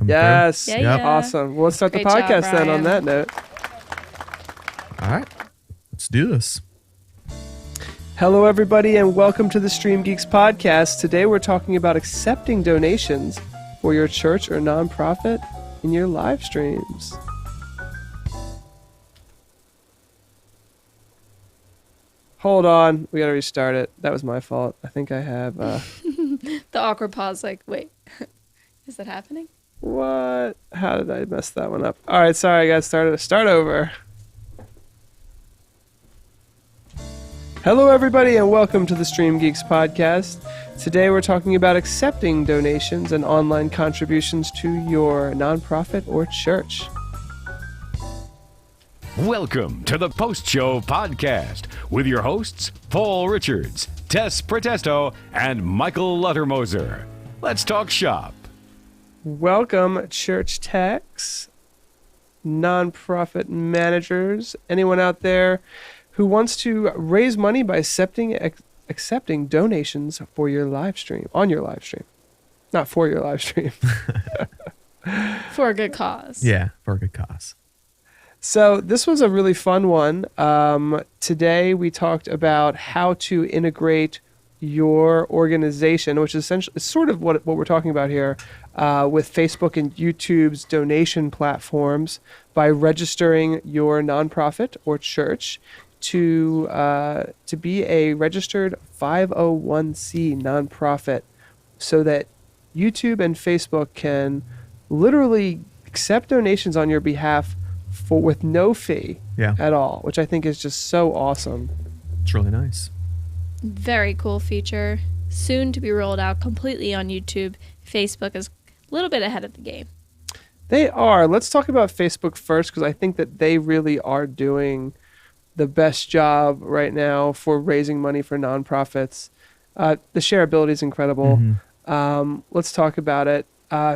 coming Yes. through. Yeah. Awesome. Well, let's start Great the job, podcast then on Brian. that note. All right, let's do this. Hello, everybody, and welcome to the StreamGeeks podcast. Today we're talking about accepting donations for your church or nonprofit in your live streams. Hold on. We got to restart it. That was my fault. I think I have... The awkward pause, like, wait, is that happening? What? How did I mess that one up? All right, sorry, guys. Start over. Hello, everybody, and welcome to the StreamGeeks podcast. Today, we're talking about accepting donations and online contributions to your nonprofit or church. Welcome to the Post Show podcast with your hosts, Paul Richards, Tess Protesto, and Michael Luttermoser. Let's talk shop. Welcome, church techs, nonprofit managers, anyone out there who wants to raise money by accepting donations for your live stream, on your live stream. Not for your live stream. For a good cause. Yeah, for a good cause. So this was a really fun one. Today we talked about how to integrate your organization, which is essentially sort of what we're talking about here, with Facebook and YouTube's donation platforms by registering your nonprofit or church to be a registered 501c nonprofit, so that YouTube and Facebook can literally accept donations on your behalf with no fee at all, which I think is just so awesome. It's really nice. Very cool feature. Soon to be rolled out completely on YouTube. Facebook is a little bit ahead of the game. They are. Let's talk about Facebook first, because I think that they really are doing the best job right now for raising money for nonprofits. The shareability is incredible. Let's talk about it.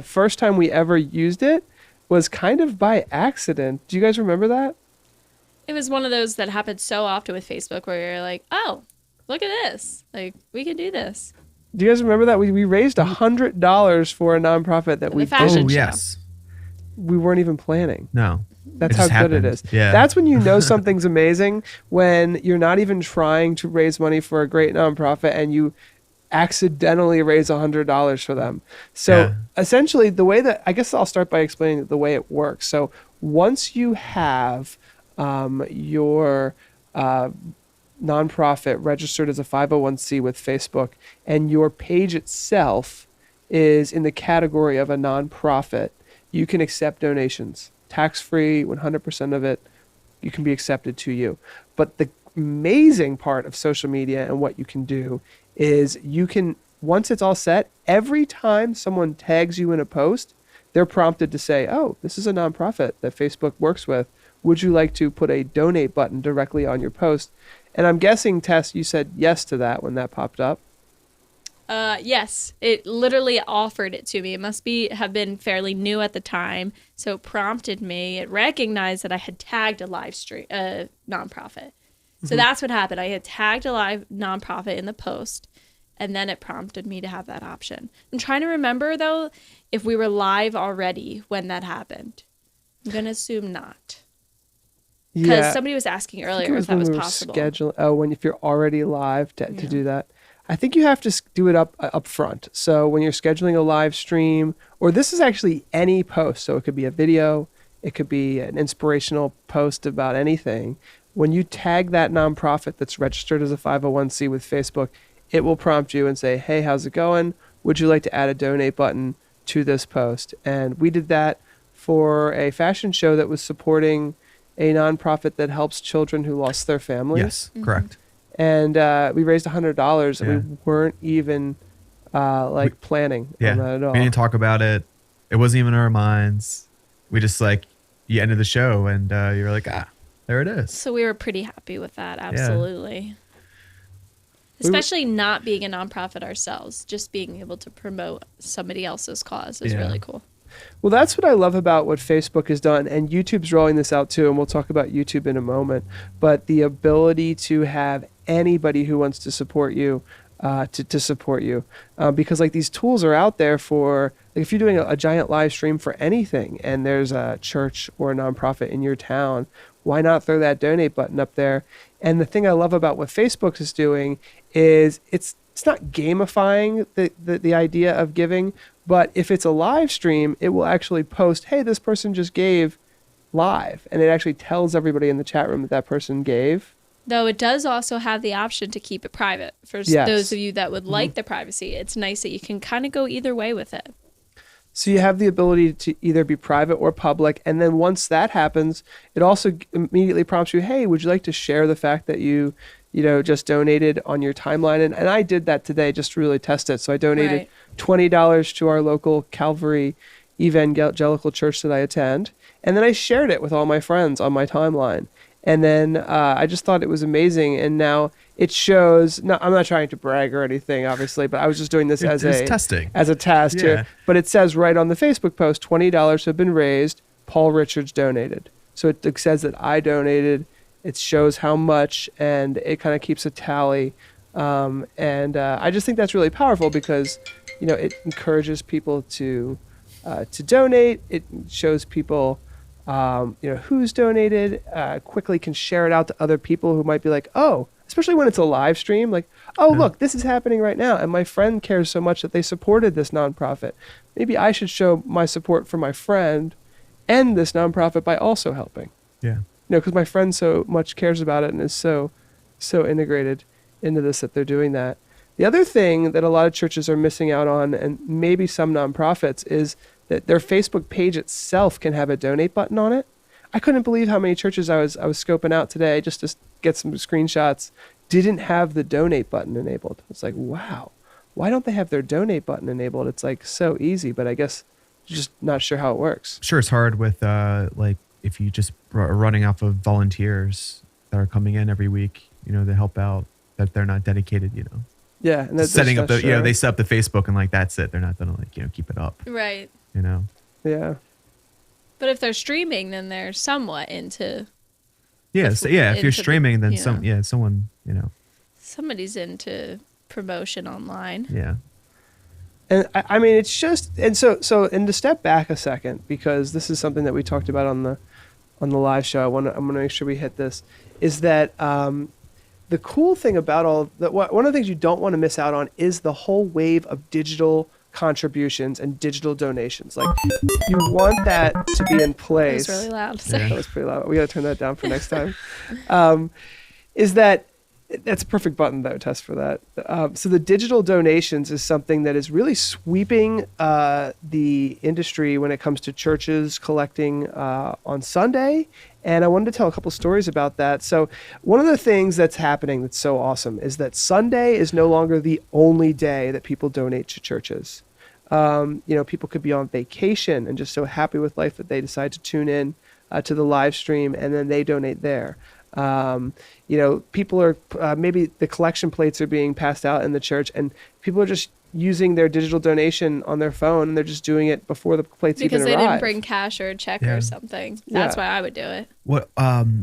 First time we ever used it was kind of by accident. Do you guys remember that? It was one of those that happens so often with Facebook where you're like, oh, look at this. Like, we can do this. Do you guys remember that? We raised $100 for a nonprofit that The fashion Oh, show. yes. we weren't even planning. No. That's It how just good it happened. is. Yeah. That's when you know something's amazing, when you're not even trying to raise money for a great nonprofit and you accidentally raise $100 for them. So essentially, the way that, I guess I'll start by explaining the way it works. So once you have your nonprofit registered as a 501c with Facebook, and your page itself is in the category of a nonprofit, you can accept donations. Tax-free, 100% of it, you can be accepted to you. But the amazing part of social media and what you can do is you can, once it's all set, every time someone tags you in a post, they're prompted to say, oh, this is a nonprofit that Facebook works with. Would you like to put a donate button directly on your post? And I'm guessing, Tess, you said yes to that when that popped up. Yes, it literally offered it to me. It must have been fairly new at the time, so it prompted me. It recognized that I had tagged a live stream, nonprofit. So that's what happened. I had tagged a live nonprofit in the post, and then it prompted me to have that option. I'm trying to remember, though, if we were live already when that happened. I'm going to assume not. Because somebody was asking earlier if that was possible. If you're already live to do that. I think you have to do it up front. So when you're scheduling a live stream, or this is actually any post, so it could be a video, it could be an inspirational post about anything. When you tag that nonprofit that's registered as a 501c with Facebook, it will prompt you and say, hey, how's it going? Would you like to add a donate button to this post? And we did that for a fashion show that was supporting a nonprofit that helps children who lost their families. Yes, correct. And we raised $100, and we weren't even planning on that at all. We didn't talk about it. It wasn't even in our minds. We just you ended the show, and you were like, there it is. So we were pretty happy with that, absolutely. Especially not being a nonprofit ourselves, just being able to promote somebody else's cause is really cool. Well, that's what I love about what Facebook has done, and YouTube's rolling this out too, and we'll talk about YouTube in a moment, but the ability to have anybody who wants to support you to support you, because these tools are out there for Like if you're doing a giant live stream for anything and there's a church or a nonprofit in your town, why not throw that donate button up there? And the thing I love about what Facebook is doing is it's not gamifying the idea of giving, but if it's a live stream, it will actually post, hey, this person just gave live. And it actually tells everybody in the chat room that that person gave. Though it does also have the option to keep it private. For those of you that would like the privacy, it's nice that you can kind of go either way with it. So you have the ability to either be private or public. And then once that happens, it also immediately prompts you, hey, would you like to share the fact that you just donated on your timeline? And I did that today just to really test it. So I donated $20 to our local Calvary Evangelical church that I attend. And then I shared it with all my friends on my timeline. And then I just thought it was amazing. And now it shows, I'm not trying to brag or anything, obviously, but I was just doing this as a test here. But it says right on the Facebook post, $20 have been raised, Paul Richards donated. So it says that I donated. It shows how much, and it kind of keeps a tally. I just think that's really powerful because, it encourages people to donate. It shows people who's donated, quickly can share it out to other people who might be like, oh, especially when it's a live stream, like, oh, look, this is happening right now. And my friend cares so much that they supported this nonprofit. Maybe I should show my support for my friend and this nonprofit by also helping. Yeah. Because my friend so much cares about it and is so integrated into this that they're doing that. The other thing that a lot of churches are missing out on, and maybe some nonprofits, is that their Facebook page itself can have a donate button on it. I couldn't believe how many churches I was scoping out today just to get some screenshots didn't have the donate button enabled. It's like, wow, why don't they have their donate button enabled? It's like so easy, but I guess just not sure how it works. Sure, it's hard with if you just are running off of volunteers that are coming in every week, to help out, that they're not dedicated, Yeah, and that's setting up they set up the Facebook and that's it. They're not gonna keep it up. Right. Yeah. But if they're streaming, then they're somewhat into. Yes, if you're streaming, then someone. Somebody's into promotion online. Yeah. And I mean, it's just, and so to step back a second, because this is something that we talked about on the live show. I'm gonna make sure we hit this. Is that the cool thing about all that? One of the things you don't want to miss out on is the whole wave of digital contributions and digital donations. Like, you want that to be in place. That was really loud. That was pretty loud. We got to turn that down for next time. That's a perfect button though, Tess, for that. So the digital donations is something that is really sweeping the industry when it comes to churches collecting on Sunday. And I wanted to tell a couple stories about that. So one of the things that's happening that's so awesome is that Sunday is no longer the only day that people donate to churches. People could be on vacation and just so happy with life that they decide to tune in to the live stream and then they donate there. People are maybe the collection plates are being passed out in the church and people are just using their digital donation on their phone and they're just doing it before the plates even arrive. Because they didn't bring cash or a check or something. That's why I would do it. What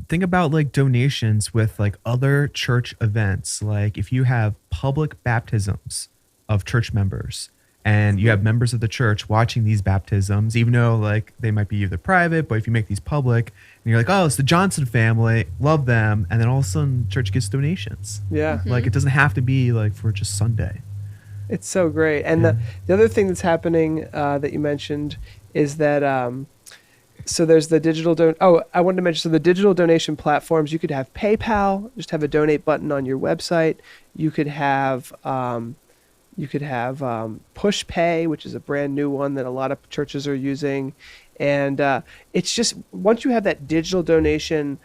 think about donations with other church events, like if you have public baptisms of church members and you have members of the church watching these baptisms, even though they might be either private, but if you make these public and you're like, oh, it's the Johnson family, love them, and then all of a sudden church gets donations. Yeah. It doesn't have to be for just Sunday. It's so great. And the other thing that's happening that you mentioned is that so there's the digital I wanted to mention, so the digital donation platforms, you could have PayPal, just have a donate button on your website. You could have Push Pay, which is a brand new one that a lot of churches are using. And it's just, once you have that digital donation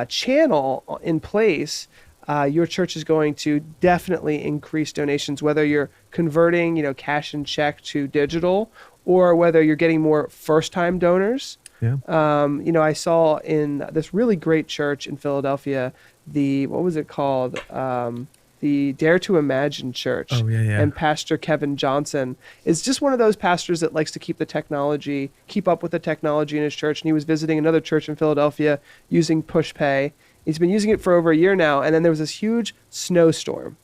channel in place, your church is going to definitely increase donations, whether you're converting, cash and check to digital, or whether you're getting more first-time donors. Yeah. I saw in this really great church in Philadelphia, what was it called? The Dare to Imagine Church. Oh, yeah. And Pastor Kevin Johnson is just one of those pastors that likes to keep up with the technology in his church. And he was visiting another church in Philadelphia using Push Pay. He's been using it for over a year now. And then there was this huge snowstorm.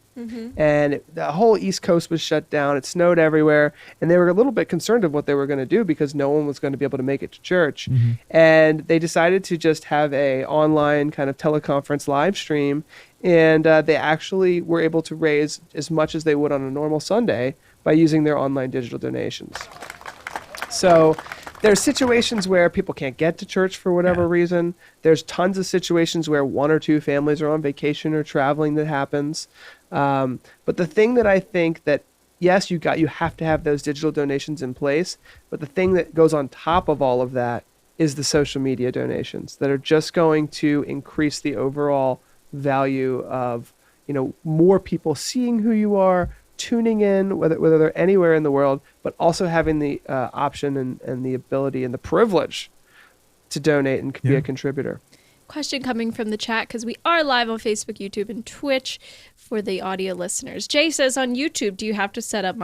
And the whole East Coast was shut down. It snowed everywhere, and they were a little bit concerned of what they were going to do because no one was going to be able to make it to church. And they decided to just have a online kind of teleconference live stream, and they actually were able to raise as much as they would on a normal Sunday by using their online digital donations. So there's situations where people can't get to church for whatever reason. There's tons of situations where one or two families are on vacation or traveling that happens. But the thing that I think that, yes, you have to have those digital donations in place, but the thing that goes on top of all of that is the social media donations that are just going to increase the overall value of, more people seeing who you are, tuning in, whether they're anywhere in the world, but also having the option and the ability and the privilege to donate and be a contributor. Question coming from the chat, because we are live on Facebook, YouTube, and Twitch for the audio listeners. Jay says, on YouTube, do you have to set up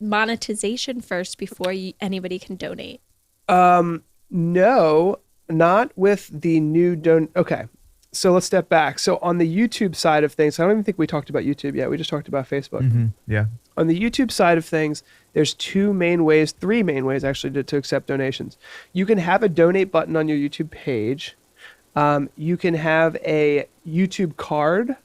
monetization first before anybody can donate? No, not with the new Okay. So let's step back. So on the YouTube side of things, I don't even think we talked about YouTube yet. We just talked about Facebook. Yeah. On the YouTube side of things, there's three main ways actually to accept donations. You can have a donate button on your YouTube page. You can have a YouTube card,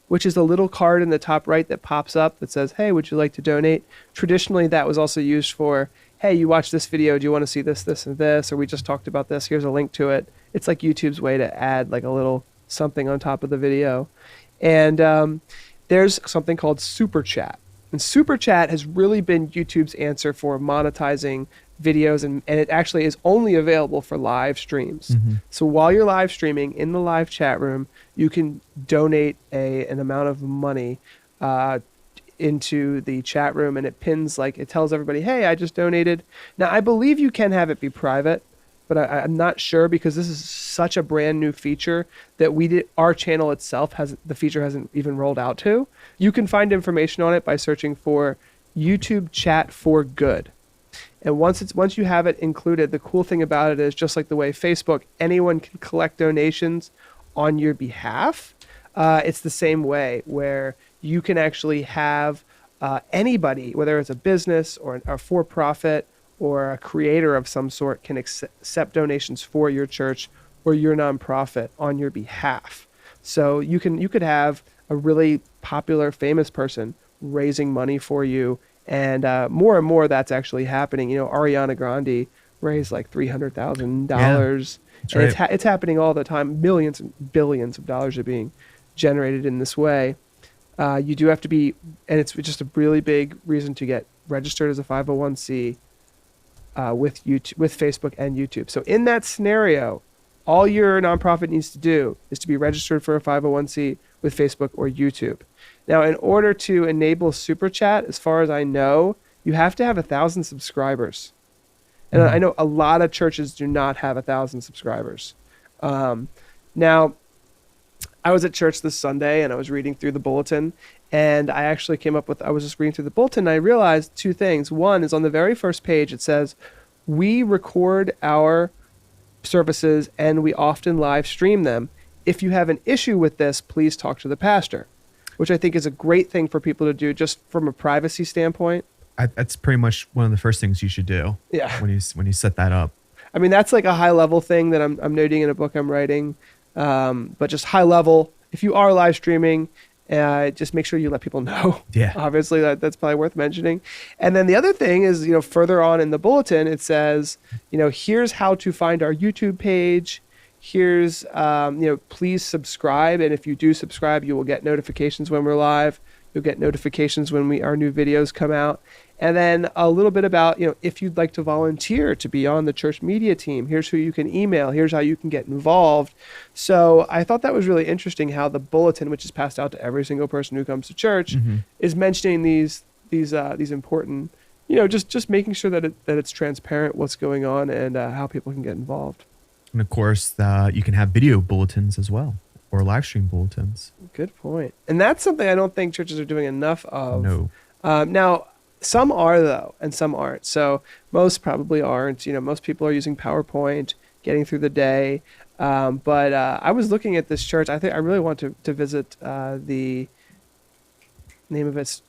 which is a little card in the top right that pops up that says, hey, would you like to donate? Traditionally, that was also used for, hey, you watched this video. Do you want to see this, this, and this? Or we just talked about this. Here's a link to it. It's like YouTube's way to add like a little something on top of the video. And there's something called Super Chat. And Super Chat has really been YouTube's answer for monetizing videos, and it actually is only available for live streams. So while you're live streaming in the live chat room, you can donate an amount of money into the chat room, and it tells everybody, hey, I just donated. Now, I believe you can have it be private, but I'm not sure because this is such a brand new feature that our channel itself the feature hasn't even rolled out to. You can find information on it by searching for YouTube Chat for Good. And once you have it included, the cool thing about it is, just like the way Facebook, anyone can collect donations on your behalf. It's the same way where you can actually have anybody, whether it's a business or a for-profit or a creator of some sort, can accept donations for your church or your nonprofit on your behalf. So you could have a really popular, famous person raising money for you. And more and more that's actually happening. Ariana Grande raised like $300,000. Right. It's happening all the time. Millions and billions of dollars are being generated in this way. You do have to be, and it's just a really big reason to get registered as a 501c with Facebook and YouTube. So in that scenario, all your nonprofit needs to do is to be registered for a 501c with Facebook or YouTube. Now, in order to enable Super Chat, as far as I know, you have to have 1,000 subscribers. And I know a lot of churches do not have 1,000 subscribers. Now, I was at church this Sunday and I was reading through the bulletin, and I was just reading through the bulletin and I realized two things. One is on the very first page, it says, we record our services and we often live stream them. If you have an issue with this, please talk to the pastor, which I think is a great thing for people to do just from a privacy standpoint. That's pretty much one of the first things you should do. Yeah. When you set that up. I mean, that's like a high level thing that I'm noting in a book I'm writing. But just high level, if you are live streaming, just make sure you let people know. Yeah. Obviously, that's probably worth mentioning. And then the other thing is, further on in the bulletin, it says, here's how to find our YouTube page. Here's, please subscribe. And if you do subscribe, you will get notifications when we're live. You'll get notifications when our new videos come out. And then a little bit about, if you'd like to volunteer to be on the church media team, here's who you can email. Here's how you can get involved. So I thought that was really interesting how the bulletin, which is passed out to every single person who comes to church, is mentioning these important, just making sure that it's transparent what's going on and how people can get involved. And of course, you can have video bulletins as well, or live stream bulletins. Good point. And that's something I don't think churches are doing enough of. No. Now, some are, though, and some aren't. So most probably aren't. Most people are using PowerPoint, getting through the day. But I was looking at this church. I think I really want to visit the name of it's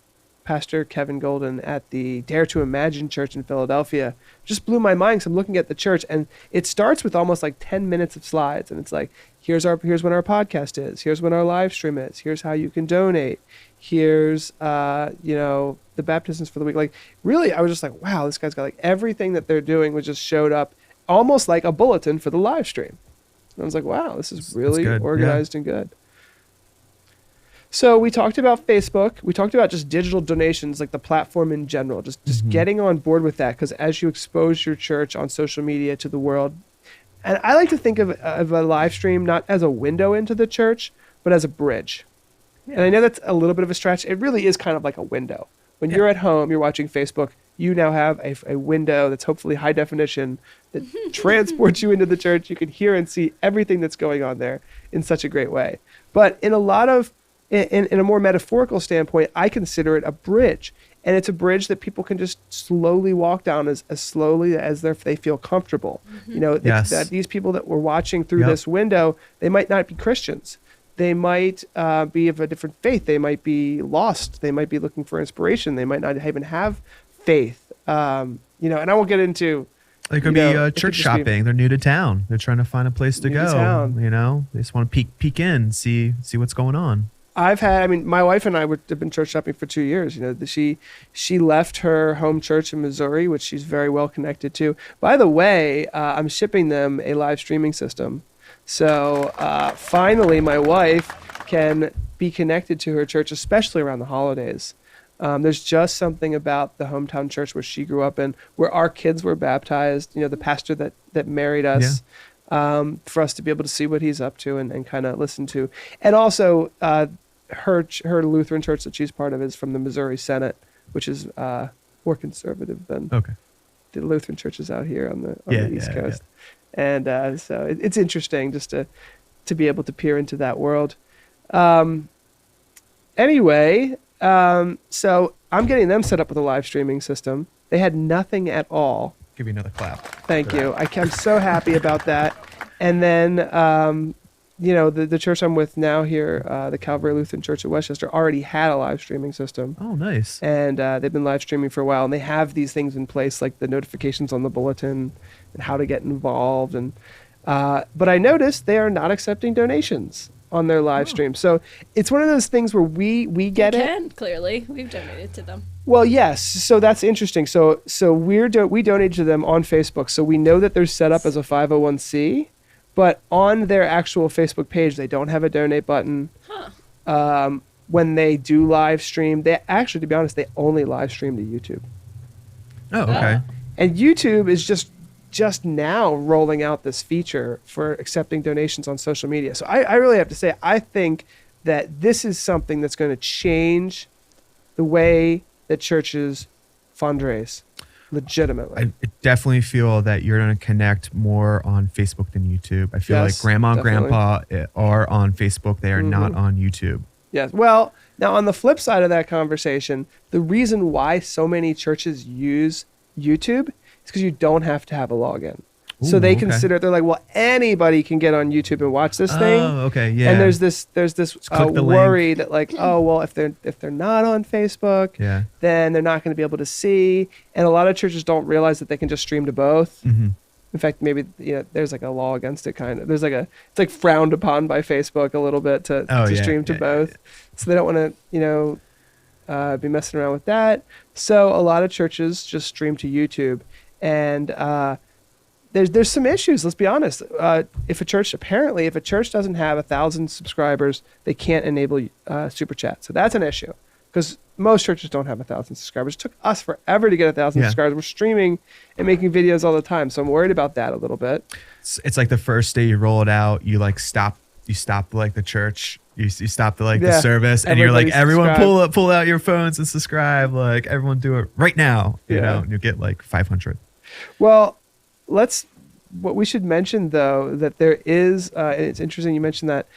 Pastor Kevin Golden at the Dare to Imagine Church in Philadelphia. Just blew my mind. So I'm looking at the church, and it starts with almost like 10 minutes of slides, and it's like, here's when our podcast is, here's when our live stream is, here's how you can donate, here's the baptisms for the week. Like, really, I was just like, wow, this guy's got like everything that they're doing was just showed up almost like a bulletin for the live stream. And I was like, wow, this is really organized and good. So we talked about Facebook. We talked about just digital donations, like the platform in general, just getting on board with that. Because as you expose your church on social media to the world, and I like to think of a live stream not as a window into the church, but as a bridge. Yeah. And I know that's a little bit of a stretch. It really is kind of like a window. When you're at home, you're watching Facebook, you now have a window that's hopefully high definition that transports you into the church. You can hear and see everything that's going on there in such a great way. But in a more metaphorical standpoint, I consider it a bridge. And it's a bridge that people can just slowly walk down as slowly as they feel comfortable. That these people that we're watching through this window, they might not be Christians. They might be of a different faith. They might be lost. They might be looking for inspiration. They might not even have faith. And I won't get into... They could be church shopping. They're new to town. They're trying to find a place to go. They just want to peek in, see what's going on. My wife and I have been church shopping for 2 years. She left her home church in Missouri, which she's very well connected to. By the way, I'm shipping them a live streaming system. So finally, my wife can be connected to her church, especially around the holidays. There's just something about the hometown church where she grew up in, where our kids were baptized, the pastor that married us, for us to be able to see what he's up to and kind of listen to. And also, her Lutheran church that she's part of is from the Missouri Senate, which is more conservative than the Lutheran churches out here on the East Coast. And so it's interesting just to be able to peer into that world. Anyway, so I'm getting them set up with a live streaming system. They had nothing at all. Give you another clap. Thank you. I'm so happy about that. And then, the church I'm with now here, the Calvary Lutheran Church at Westchester, already had a live streaming system. Oh, nice. And they've been live streaming for a while, and they have these things in place, like the notifications on the bulletin and how to get involved. And but I noticed they are not accepting donations on their live stream. So it's one of those things where we get it. Clearly, we've donated to them. Well, yes. So that's interesting. So we donated to them on Facebook. So we know that they're set up as a 501c, but on their actual Facebook page, they don't have a donate button. When they do live stream, they actually, to be honest, they only live stream to YouTube. Oh, okay. And YouTube is just now rolling out this feature for accepting donations on social media. So I really have to say, I think that this is something that's going to change the way that churches fundraise legitimately. I definitely feel that you're going to connect more on Facebook than YouTube. I feel like grandma and grandpa are on Facebook. They are not on YouTube. Yes. Well, now on the flip side of that conversation, the reason why so many churches use YouTube is because you don't have to have a login. So they consider, they're like, well, anybody can get on YouTube and watch this thing. Oh, okay, yeah. And there's this worry that like, oh, well, if they're not on Facebook, then they're not going to be able to see. And a lot of churches don't realize that they can just stream to both. Mm-hmm. In fact, maybe there's like a law against it, kind of. There's it's like frowned upon by Facebook a little bit to stream to both. Yeah. So they don't want to, be messing around with that. So a lot of churches just stream to YouTube. And there's some issues, let's be honest. If a church doesn't have 1,000 subscribers, they can't enable Super Chat. So that's an issue because most churches don't have 1,000 subscribers. It took us forever to get 1,000 subscribers. We're streaming and making videos all the time. So I'm worried about that a little bit. It's like the first day you roll it out, you stop like the church. You stop the service, and you're like, everyone pull out your phones and subscribe. Like everyone do it right now, you know, and you get like 500. Well, what we should mention though, that there is, it's interesting you mentioned that,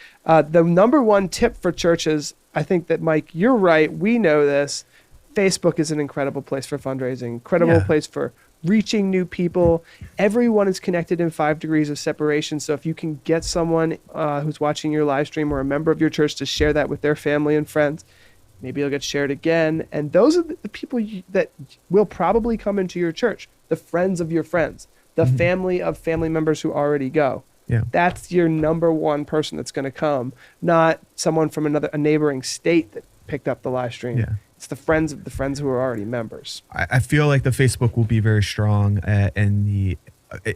the number one tip for churches, I think that Mike, you're right. We know this. Facebook is an incredible place for fundraising, incredible place for reaching new people. Everyone is connected in 5 degrees of separation. So if you can get someone who's watching your live stream or a member of your church to share that with their family and friends, maybe it'll get shared again. And those are the people that will probably come into your church, the friends of your friends, the family of family members who already go. Yeah. That's your number one person that's going to come, not someone from a neighboring state that picked up the live stream. Yeah. It's the friends of the friends who are already members. I feel like the Facebook will be very strong in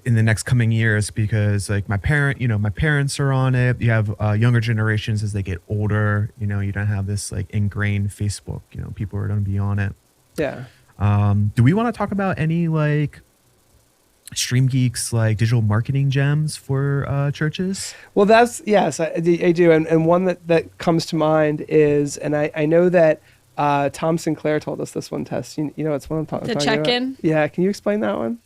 the next coming years, because like my parents are on it. You have younger generations as they get older. You don't have this like ingrained Facebook. People are going to be on it. Yeah. Do we want to talk about any like StreamGeeks like digital marketing gems for churches? Well, yes, I do. And one that comes to mind is, and I know that Tom Sinclair told us this one, Tess. It's one I'm talking about. The check-in? Yeah. Can you explain that one?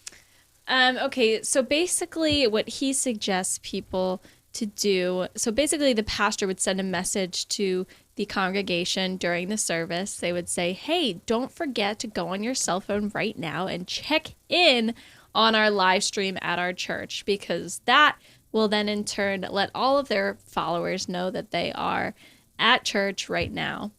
Okay, so basically what he suggests people to do, so basically the pastor would send a message to the congregation during the service. They would say, hey, don't forget to go on your cell phone right now and check in on our live stream at our church, because that will then in turn let all of their followers know that they are at church right now.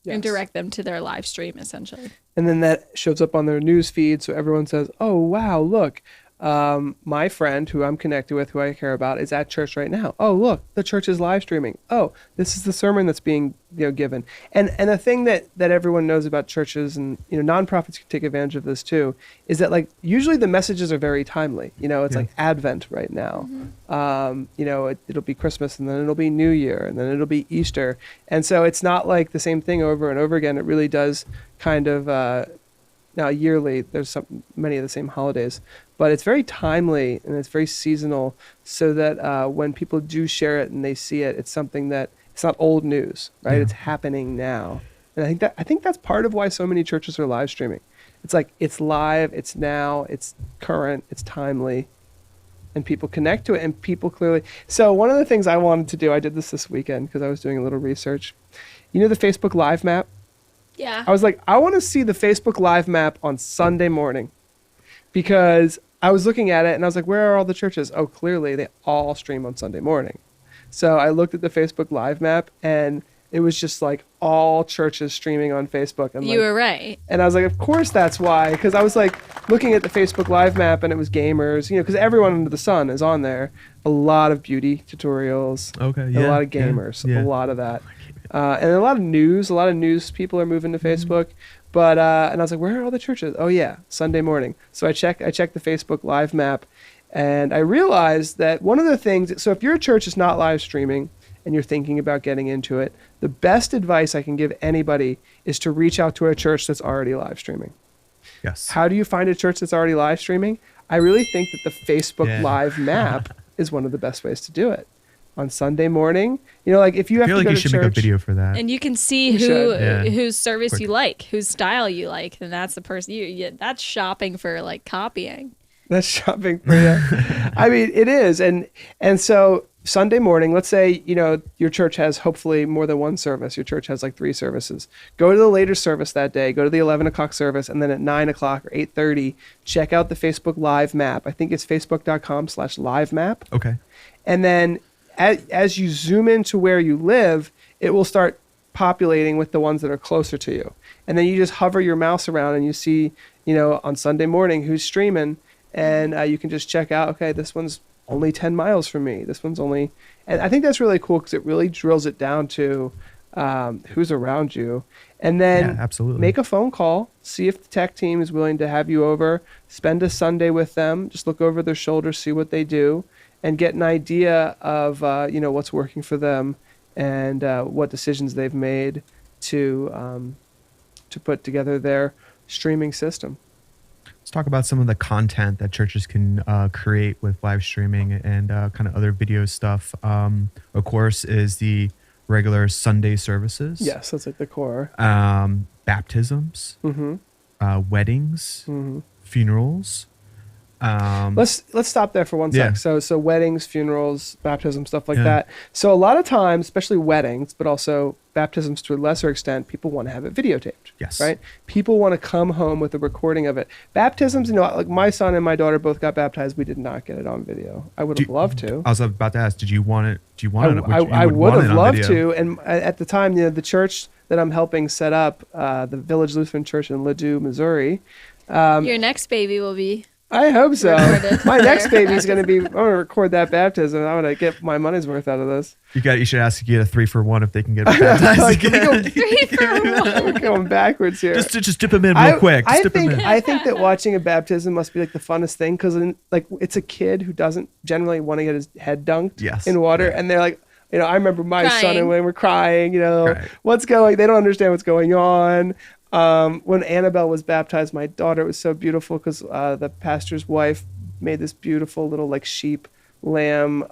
Yes. And direct them to their live stream, essentially. And then that shows up on their news feed, so everyone says, oh, wow, look, my friend who I'm connected with, who I care about, is at church right now. Oh, look, the church is live streaming. Oh, this is the sermon that's being given. And a thing that everyone knows about churches, and nonprofits can take advantage of this too, is that like usually the messages are very timely. It's like Advent right now. It'll be Christmas, and then it'll be New Year, and then it'll be Easter. And so it's not like the same thing over and over again. It really does kind of now yearly, there's many of the same holidays, but it's very timely and it's very seasonal, so that when people do share it and they see it, it's something that it's not old news, right? Yeah. It's happening now. And I think that's part of why so many churches are live streaming. It's like it's live, it's now, it's current, it's timely, and people connect to it, and people clearly. So one of the things I wanted to do, I did this weekend because I was doing a little research. The Facebook Live map? Yeah. I was like, I want to see the Facebook Live map on Sunday morning, because I was looking at it and I was like, where are all the churches? Oh, clearly they all stream on Sunday morning. So I looked at the Facebook Live map, and it was just like all churches streaming on Facebook. You were right. And I was like, of course that's why, because I was like looking at the Facebook Live map, and it was gamers, because everyone under the sun is on there. A lot of beauty tutorials. Okay, A lot of gamers. Yeah. A lot of that. And a lot of news. A lot of news people are moving to Facebook. But and I was like, where are all the churches? Oh yeah, Sunday morning. So I checked the Facebook Live map, and I realized that one of the things. So if your church is not live streaming and you're thinking about getting into it, the best advice I can give anybody is to reach out to a church that's already live streaming. Yes. How do you find a church that's already live streaming? I really think that the Facebook Live map is one of the best ways to do it. On Sunday morning, like if you have I feel to like go you to should church, make a video for that. And you can see whose service you like, whose style you like, and that's the person that's shopping for like copying. That's shopping for you. I mean, it is. And so Sunday morning, let's say, your church has hopefully more than one service. Your church has like 3 services. Go to the later service that day, go to the 11 o'clock service, and then at 9 o'clock or 8:30, check out the Facebook Live map. I think it's facebook.com/live map. Okay. And then as you zoom into where you live, it will start populating with the ones that are closer to you. And then you just hover your mouse around and you see, on Sunday morning who's streaming, and you can just check out, okay, this one's only 10 miles from me. This one's only, and I think that's really cool because it really drills it down to who's around you. And then absolutely. Make a phone call, see if the tech team is willing to have you over, spend a Sunday with them, just look over their shoulder, see what they do, and get an idea of what's working for them and what decisions they've made to put together their streaming system. Let's talk about some of the content that churches can create with live streaming and kind of other video stuff. Of course, is the regular Sunday services. Yes, that's like the core. Baptisms, weddings, funerals. Let's stop there for one sec. So weddings, funerals, baptism, stuff like that. So a lot of times, especially weddings, but also baptisms to a lesser extent, people want to have it videotaped. Yes. Right? People want to come home with a recording of it. Baptisms, like my son and my daughter both got baptized. We did not get it on video. I would have loved to. I was about to ask, did you want it? Do you want it? I would have loved to. And at the time, the church that I'm helping set up, the Village Lutheran Church in Ladue, Missouri. Your next baby will be. I hope so. Recorded My next there. baby is going to be. I'm going to record that baptism. I'm going to get my money's worth out of this. You should ask to get a 3-for-1 if they can get baptized Like, again. 3 for 1. We're going backwards here. Just dip them in real quick. Just dip 'em in. I think that watching a baptism must be like the funnest thing because like it's a kid who doesn't generally want to get his head dunked Yes. in water, Yeah. and they're like, I remember my son Crying. and when we're crying, Right. they don't understand what's going on. When Annabelle was baptized, my daughter, it was so beautiful because the pastor's wife made this beautiful little like sheep lamb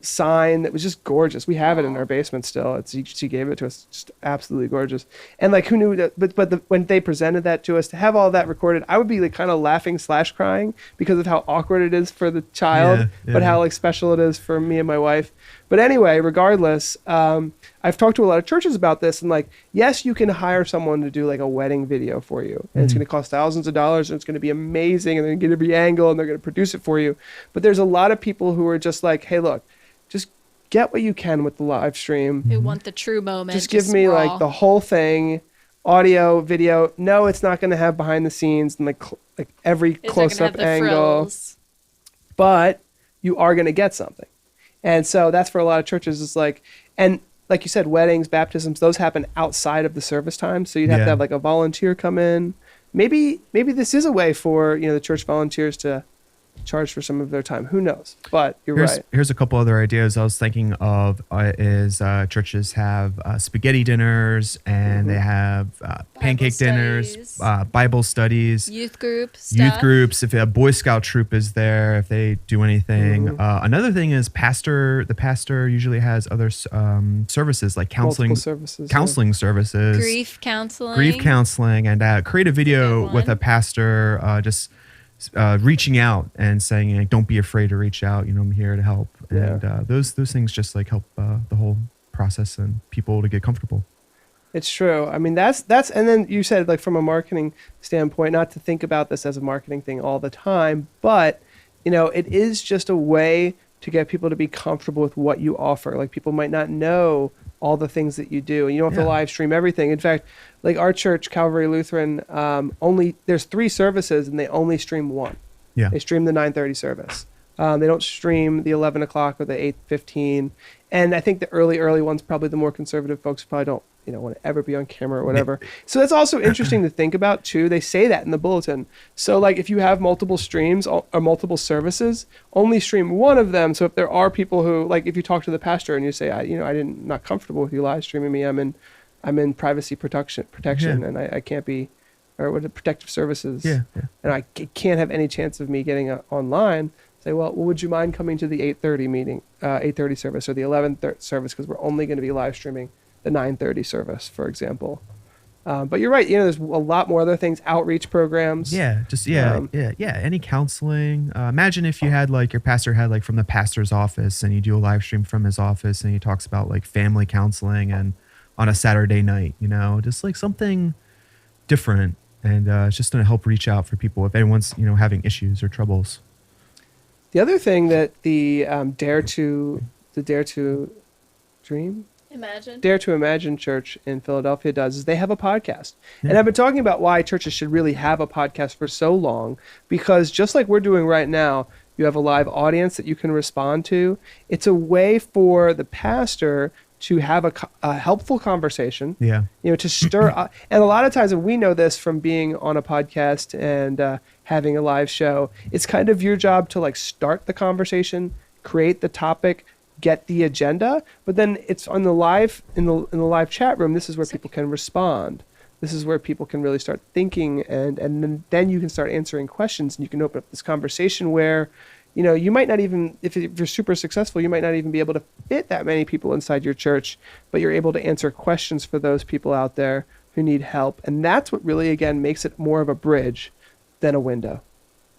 sign that was just gorgeous. We have it in our basement still. She gave it to us, just absolutely gorgeous. And like, who knew that? But when they presented that to us, to have all that recorded, I would be like kind of laughing / crying because of how awkward it is for the child, Yeah, but yeah. how like special it is for me and my wife. But anyway, regardless, I've talked to a lot of churches about this, and like, yes, you can hire someone to do like a wedding video for you, and it's going to cost thousands of dollars, and it's going to be amazing, and they're going to get every angle, and they're going to produce it for you. But there's a lot of people who are just like, hey, look, just get what you can with the live stream. Who want the true moment. Just give me raw. like the whole thing, audio, video. No, it's not going to have behind the scenes and like every It's not gonna close have up the angle, frills. but you are going to get something. And so that's for a lot of churches. It's like, and like you said, weddings, baptisms, those happen outside of the service time. So you'd have to Yeah. have like a volunteer come in. Maybe this is a way for, the church volunteers to charge for some of their time. Who knows? But you're right. Here's a couple other ideas I was thinking of is churches have spaghetti dinners and they have pancake studies. dinners, Bible studies, Youth group stuff. youth groups. If a Boy Scout troop is there, if they do anything. Another thing is the pastor usually has other services like counseling, Multiple services. services, Grief counseling. and create a video Good with a one. pastor just reaching out and saying, like, don't be afraid to reach out. I'm here to help. Yeah. And those things just like help the whole process and people to get comfortable. It's true. I mean, that's, and then you said like from a marketing standpoint, not to think about this as a marketing thing all the time, but it is just a way to get people to be comfortable with what you offer. Like people might not know all the things that you do, and you don't have to Yeah. live stream everything. In fact, like our church, Calvary Lutheran, there's 3 services and they only stream one. Yeah. They stream the 9:30 service. They don't stream the 11 o'clock or the 8:15. And I think the early ones, probably the more conservative folks probably don't, want to ever be on camera or whatever. So that's also interesting to think about too. They say that in the bulletin. So like if you have multiple streams or multiple services, only stream one of them. So if there are people who, like if you talk to the pastor and you say, not comfortable with you live streaming me, I'm in privacy protection, Yeah. and I can't be, or what, protective services. Yeah. And I can't have any chance of me getting online. Say, well, would you mind coming to the 8:30 meeting, 8:30 service or the 11:30 service, because we're only going to be live streaming the 9:30 service, for example. But you're right. There's a lot more other things, outreach programs. Yeah. Any counseling. Imagine if you had like your pastor had like from the pastor's office and you do a live stream from his office and he talks about like family counseling and on a Saturday night, just like something different. And it's just going to help reach out for people if anyone's, having issues or troubles. The other thing that the Dare to Imagine Church in Philadelphia does is they have a podcast. Yeah. And I've been talking about why churches should really have a podcast for so long, because just like we're doing right now, you have a live audience that you can respond to. It's a way for the pastor to have a helpful conversation, Yeah. to stir up. And a lot of times, and we know this from being on a podcast and having a live show, it's kind of your job to like start the conversation, create the topic, get the agenda, but then it's on the live in the live chat room. This is where people can respond. This is where people can really start thinking, and then you can start answering questions, and you can open up this conversation where, you might not even, if you're super successful, you might not even be able to fit that many people inside your church, but you're able to answer questions for those people out there who need help. And that's what really, again, makes it more of a bridge than a window.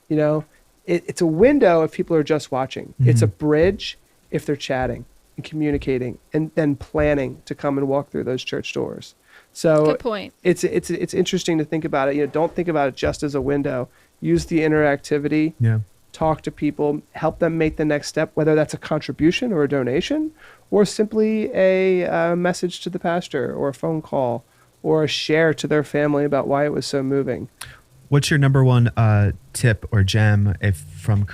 It's a window if people are just watching. Mm-hmm. It's a bridge if they're chatting and communicating and then planning to come and walk through those church doors. So Good point. it's interesting to think about it. Don't think about it just as a window. Use the interactivity Yeah. talk to people, help them make the next step, whether that's a contribution or a donation, or simply a message to the pastor or a phone call or a share to their family about why it was so moving. What's your number one tip or gem if from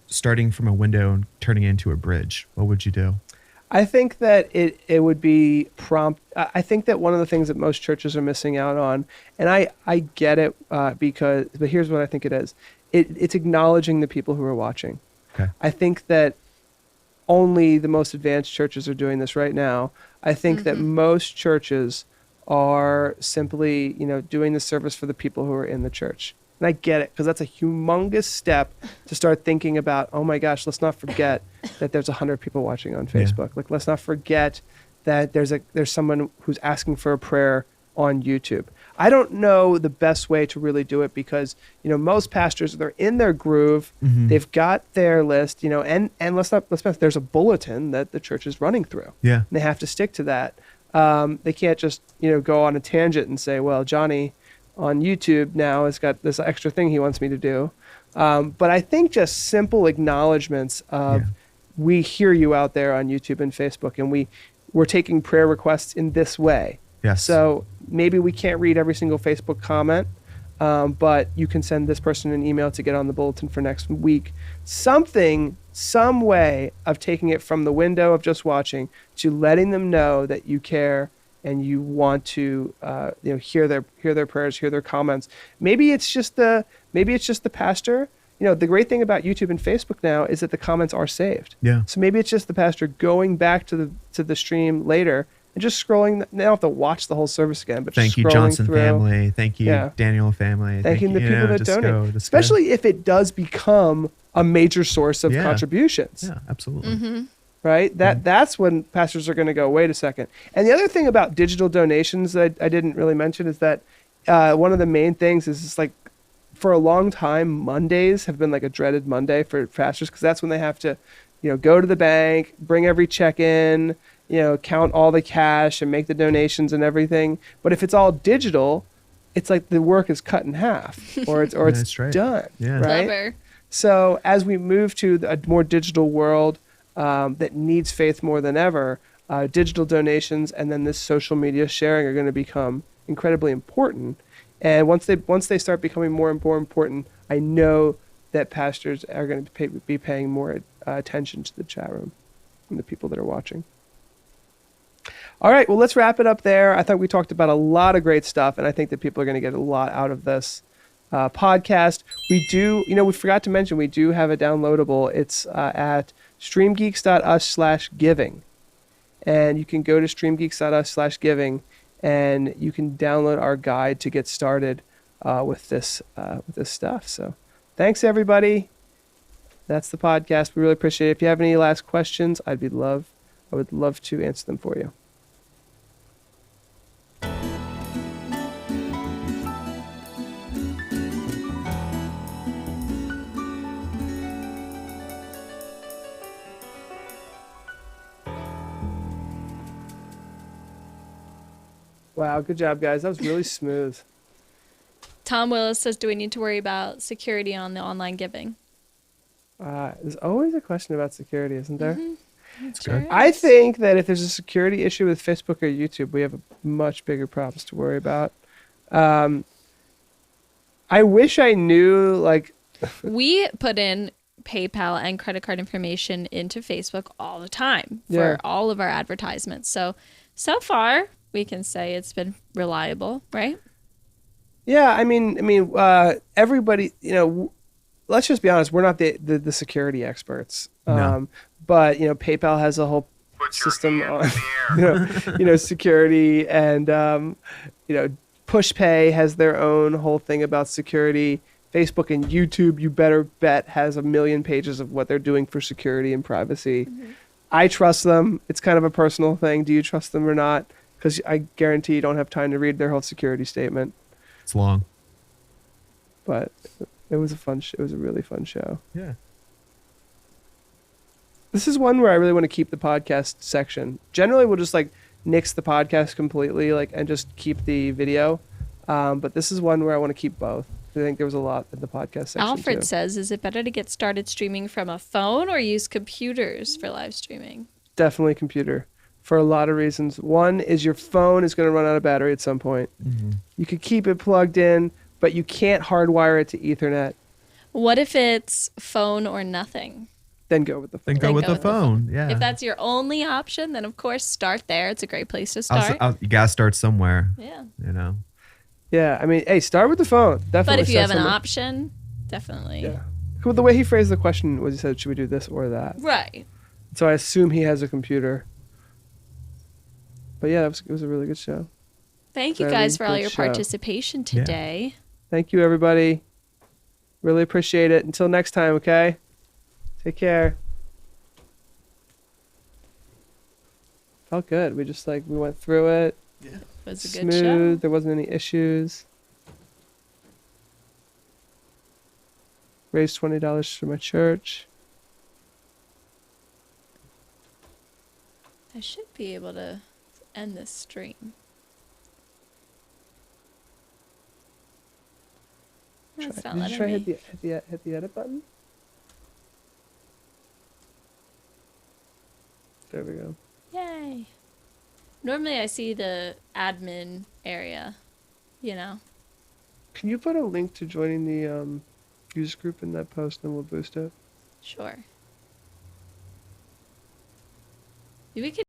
starting from a window and turning it into a bridge? What would you do? I think that it would be prompt. I think that one of the things that most churches are missing out on, and I get it but here's what I think it is. It's acknowledging the people who are watching. Okay. I think that only the most advanced churches are doing this right now. I think that most churches are simply, doing the service for the people who are in the church. And I get it, because that's a humongous step to start thinking about, oh my gosh, let's not forget that there's 100 people watching on Facebook. Yeah. Like, let's not forget that there's someone who's asking for a prayer on YouTube. I don't know the best way to really do it because, most pastors, they're in their groove. Mm-hmm. They've got their list, and there's a bulletin that the church is running through. Yeah. And they have to stick to that. They can't just, go on a tangent and say, well, Johnny on YouTube now has got this extra thing he wants me to do. But I think just simple acknowledgments of we hear you out there on YouTube and Facebook, and we're taking prayer requests in this way. Yes. So maybe we can't read every single Facebook comment, but you can send this person an email to get on the bulletin for next week. Some way of taking it from the window of just watching to letting them know that you care and you want to, hear their prayers, hear their comments. Maybe it's just the pastor. The great thing about YouTube and Facebook now is that the comments are saved. Yeah. So maybe it's just the pastor going back to the stream later and just scrolling. They don't have to watch the whole service again, but thank just you, scrolling Johnson through. family. Thank you, Daniel family. Thanking the people that just donate, go. especially if it does become a major source of contributions. Yeah, absolutely. Right? That's when pastors are going to go, wait a second. And the other thing about digital donations that I didn't really mention is that one of the main things is just like, for a long time, Mondays have been like a dreaded Monday for pastors because that's when they have to, go to the bank, bring every check in, count all the cash and make the donations and everything. But if it's all digital, it's like the work is cut in half or it's done. Yeah. Right? Clever. So as we move to a more digital world that needs faith more than ever, digital donations and then this social media sharing are going to become incredibly important. And once they start becoming more and more important, I know that pastors are going to be paying more attention to the chat room and the people that are watching. All right, well, let's wrap it up there. I thought we talked about a lot of great stuff, and I think that people are going to get a lot out of this podcast. We do, we forgot to mention, we do have a downloadable. It's at streamgeeks.us/giving. And you can go to streamgeeks.us/giving, and you can download our guide to get started with this stuff. So thanks, everybody. That's the podcast. We really appreciate it. If you have any last questions, I would love to answer them for you. Wow, good job, guys. That was really smooth. Tom Willis says, do we need to worry about security on the online giving? There's always a question about security, isn't there? Mm-hmm. Sure. I think that if there's a security issue with Facebook or YouTube, we have much bigger problems to worry about. I wish I knew, We put in PayPal and credit card information into Facebook all the time for all of our advertisements. So far, we can say it's been reliable, right? Yeah, I mean, everybody, let's just be honest. We're not the security experts. No. But PayPal has a whole system on, security, and PushPay has their own whole thing about security. Facebook and YouTube, you better bet, has 1 million pages of what they're doing for security and privacy. Mm-hmm. I trust them. It's kind of a personal thing. Do you trust them or not? Because I guarantee you don't have time to read their whole security statement. It's long. But it was it was a really fun show. Yeah. This is one where I really want to keep the podcast section. Generally, we'll just nix the podcast completely, and just keep the video. But this is one where I want to keep both. I think there was a lot in the podcast section Alfred too. says, is it better to get started streaming from a phone or use computers for live streaming? Definitely computer for a lot of reasons. One is your phone is going to run out of battery at some point. You could keep it plugged in, but you can't hardwire it to Ethernet. What if it's phone or nothing? Then go with the phone. Then go with the phone. Yeah. If that's your only option, then of course start there. It's a great place to start. You gotta start somewhere. Yeah. You know. Yeah, I mean, hey, start with the phone. Definitely. But if you start have an somewhere. option, definitely. Yeah. Well, the way he phrased the question was he said, should we do this or that? Right. So I assume he has a computer. But yeah, it was a really good show. Thank you Very guys for all good your show. participation today. Thank you, everybody. Really appreciate it. Until next time, okay? Take care. Felt good. We just we went through it. It was a good Smooth. show. There wasn't any issues. Raised $20 for my church. I should be able to end this stream. No, it's not Did you letting try me. hit the edit button? There we go. Yay. Normally I see the admin area, you know. Can you put a link to joining the user group in that post and we'll boost it? Sure. Maybe we could